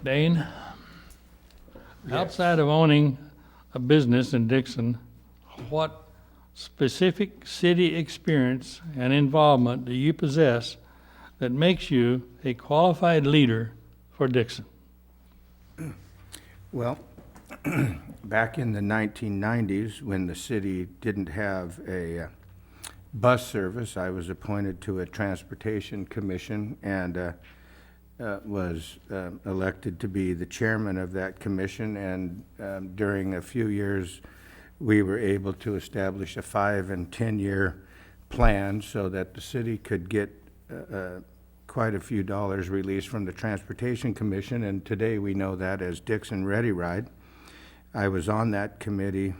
Dane, Yes. outside of owning a business in Dixon, what specific city experience and involvement do you possess that makes you a qualified leader for Dixon? Well, back in the 1990s, when the city didn't have a bus service, I was appointed to a transportation commission and was elected to be the chairman of that commission. And during a few years, we were able to establish a 5- and 10-year plan so that the city could get quite a few dollars released from the Transportation Commission, and today we know that as Dixon Ready Ride. I was on that committee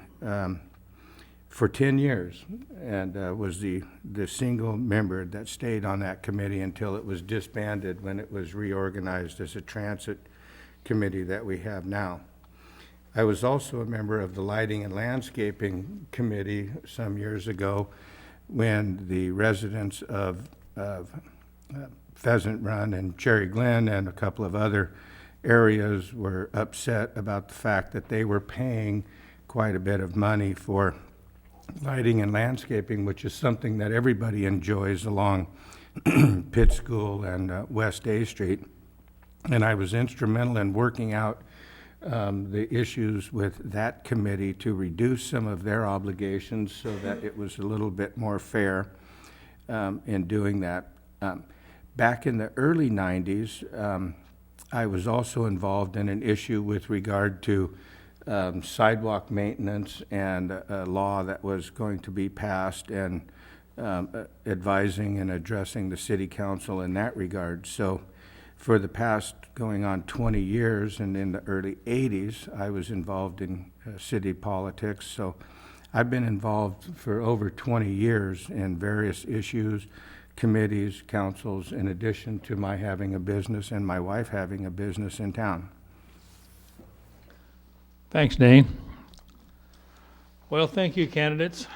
for 10 years and was the single member that stayed on that committee until it was disbanded when it was reorganized as a transit committee that we have now. I was also a member of the Lighting and Landscaping Committee some years ago when the residents of Pheasant Run and Cherry Glen and a couple of other areas were upset about the fact that they were paying quite a bit of money for lighting and landscaping, which is something that everybody enjoys along Pitt School and West A Street. And I was instrumental in working out the issues with that committee to reduce some of their obligations so that it was a little bit more fair in doing that. Back in the early 90s, I was also involved in an issue with regard to sidewalk maintenance and a law that was going to be passed, and advising and addressing the city council in that regard. So for the past going on 20 years and in the early 80s, I was involved in city politics. So I've been involved for over 20 years in various issues, committees, councils, in addition to my having a business and my wife having a business in town. Thanks, Dane. Well, thank you, candidates.